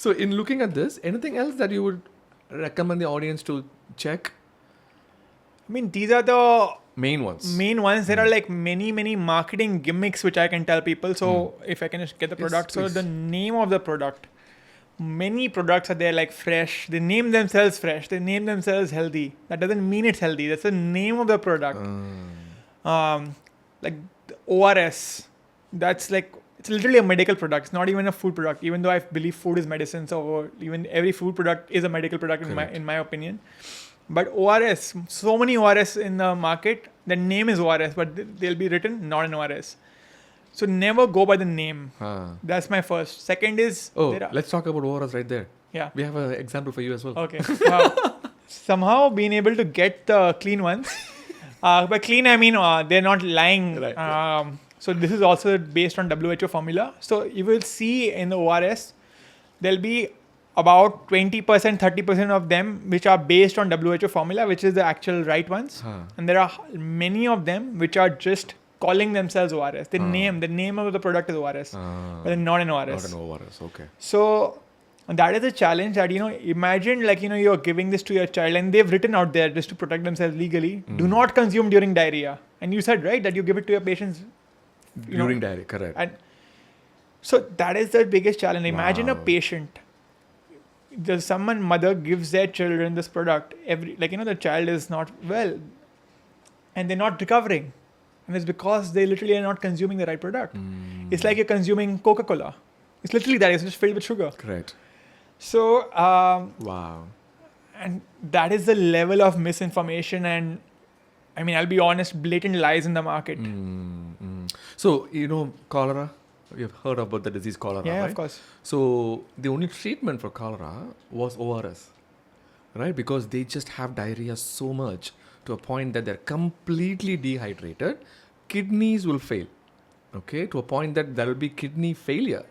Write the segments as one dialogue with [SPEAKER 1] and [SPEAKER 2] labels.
[SPEAKER 1] So in looking at this, anything else that you would recommend the audience to check?
[SPEAKER 2] I mean, these are the
[SPEAKER 1] Main ones.
[SPEAKER 2] There are like many marketing gimmicks which I can tell people. So if I can just get the
[SPEAKER 1] Yes,
[SPEAKER 2] product. So
[SPEAKER 1] please.
[SPEAKER 2] the name of the product. Many products are there like fresh. They name themselves fresh. They name themselves healthy. That doesn't mean it's healthy. That's the name of the product. Like the ORS. That's like, it's literally a medical product. It's not even a food product. Even though I believe food is medicine, so even every food product is a medical product in my opinion. But ORS, so many ORS in the market. The name is ORS, but they'll be written not an ORS. So never go by the name. That's my first. Second is
[SPEAKER 1] Let's talk about ORS right there.
[SPEAKER 2] Yeah.
[SPEAKER 1] We have an example for you as well.
[SPEAKER 2] Okay. Somehow being able to get the clean ones. By clean I mean they're not lying.
[SPEAKER 1] Right.
[SPEAKER 2] So this is also based on WHO formula. So you will see in the ORS, there'll be about 20%, 30% of them which are based on WHO formula, which is the actual right ones. And there are many of them which are just calling themselves ORS. The name of the product is ORS, but they're not an ORS.
[SPEAKER 1] Not an ORS, okay.
[SPEAKER 2] So that is a challenge that, imagine like, you're giving this to your child and they've written out there just to protect themselves legally, do not consume during diarrhea. And you said, right, that you give it to your patients.
[SPEAKER 1] During diarrhea, correct.
[SPEAKER 2] And so that is the biggest challenge. Imagine a patient. Someone mother gives their children this product the child is not well and they're not recovering, and it's because they literally are not consuming the right product. It's like you're consuming Coca-Cola. It's literally that. It's just filled with sugar.
[SPEAKER 1] Correct.
[SPEAKER 2] So
[SPEAKER 1] Wow.
[SPEAKER 2] And that is the level of misinformation and, I mean, I'll be honest, blatant lies in the market.
[SPEAKER 1] So cholera, you've heard about the disease cholera,
[SPEAKER 2] Yeah,
[SPEAKER 1] right?
[SPEAKER 2] of course.
[SPEAKER 1] So the only treatment for cholera was ORS, right? Because they just have diarrhea so much to a point that they're completely dehydrated. Kidneys will fail, okay? To a point that there will be kidney failure.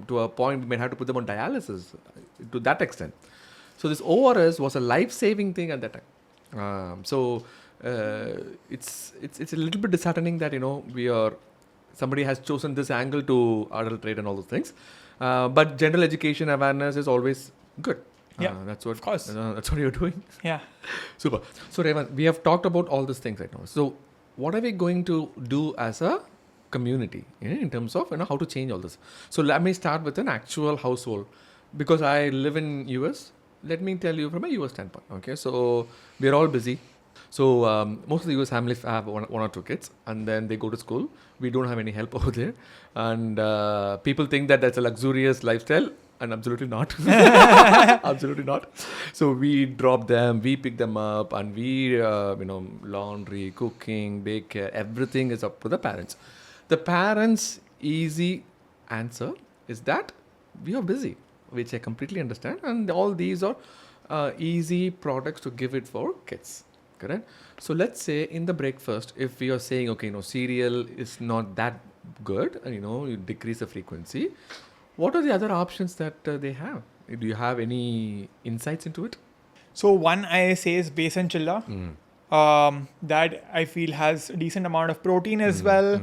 [SPEAKER 1] To a point we may have to put them on dialysis to that extent. So this ORS was a life-saving thing at that time. It's a little bit disheartening that somebody has chosen this angle to adulterate and all those things. But general education awareness is always good.
[SPEAKER 2] Yeah,
[SPEAKER 1] that's what,
[SPEAKER 2] of course.
[SPEAKER 1] That's what you're doing.
[SPEAKER 2] Yeah.
[SPEAKER 1] Super. So Revan, we have talked about all these things right now. So what are we going to do as a community in terms of how to change all this? So let me start with an actual household, because I live in US. Let me tell you from a US standpoint. Okay, so we're all busy. So most of the US families have one or two kids, and then they go to school. We don't have any help over there, and people think that that's a luxurious lifestyle, and absolutely not. Absolutely not. So we drop them, we pick them up, and we laundry, cooking, daycare, everything is up to the parents. The parents' easy answer is that we are busy, which I completely understand, and all these are easy products to give it for kids. Correct. So let's say in the breakfast, if we are saying, okay, cereal is not that good, and you decrease the frequency, what are the other options that they have? Do you have any insights into it?
[SPEAKER 2] So one I say is besan chilla. That I feel has a decent amount of protein as well.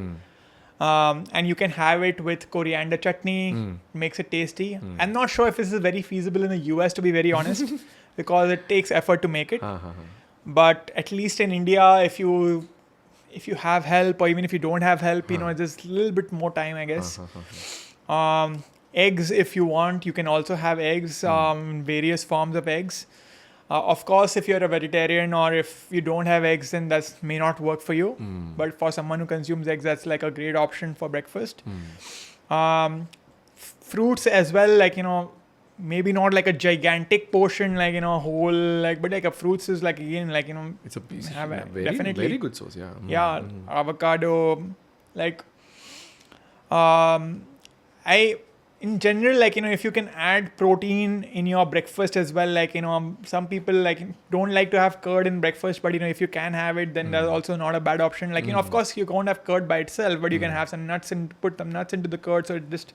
[SPEAKER 2] And you can have it with coriander chutney. Makes it tasty. I'm not sure if this is very feasible in the US, to be very honest, because it takes effort to make it. But at least in India, if you have help, or even if you don't have help, just a little bit more time, I guess. Eggs, if you want, you can also have eggs, various forms of eggs. Of course, if you're a vegetarian or if you don't have eggs, then that may not work for you. But for someone who consumes eggs, that's like a great option for breakfast. Fruits as well, maybe not like a gigantic portion, whole, but like a fruits is like, again,
[SPEAKER 1] it's a piece
[SPEAKER 2] of
[SPEAKER 1] definitely very good source. Yeah.
[SPEAKER 2] Yeah, avocado, in general, if you can add protein in your breakfast as well, some people don't like to have curd in breakfast, but if you can have it, then that's also not a bad option. Of course you can't have curd by itself, but you can have some nuts and put some nuts into the curd, so it just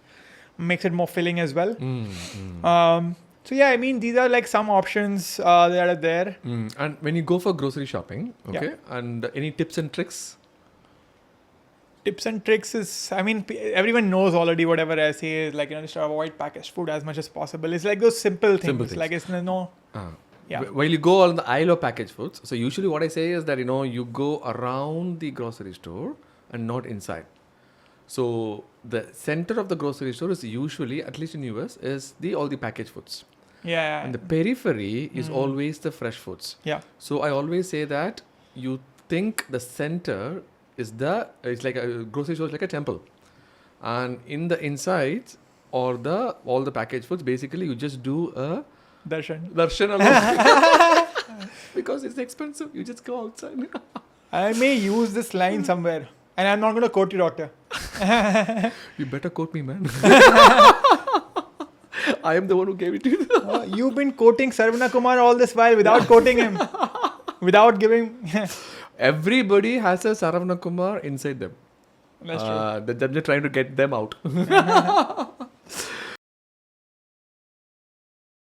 [SPEAKER 2] makes it more filling as well. So yeah, I mean, these are some options that are there.
[SPEAKER 1] And when you go for grocery shopping, okay, and any tips and tricks?
[SPEAKER 2] Tips and tricks is, I mean, everyone knows already whatever I say is like, just avoid packaged food as much as possible. It's like those simple things.
[SPEAKER 1] Simple things.
[SPEAKER 2] Like it's no, yeah.
[SPEAKER 1] While you go on the aisle of packaged foods, so usually what I say is that, you go around the grocery store and not inside. So the center of the grocery store is usually, at least in US, is all the packaged foods.
[SPEAKER 2] Yeah.
[SPEAKER 1] And the periphery is always the fresh foods.
[SPEAKER 2] Yeah.
[SPEAKER 1] So I always say that you think the center is it's like a grocery store is like a temple. And in the inside or all the packaged foods, basically you just do a darshan alone. Because it's expensive. You just go outside.
[SPEAKER 2] I may use this line somewhere. And I'm not going to quote you, doctor.
[SPEAKER 1] You better quote me, man. I am the one who gave it to you.
[SPEAKER 2] You've been quoting Sarvana Kumar all this while without quoting him. Without giving...
[SPEAKER 1] Everybody has a Saravana Kumar inside them.
[SPEAKER 2] That's true.
[SPEAKER 1] They're trying to get them out.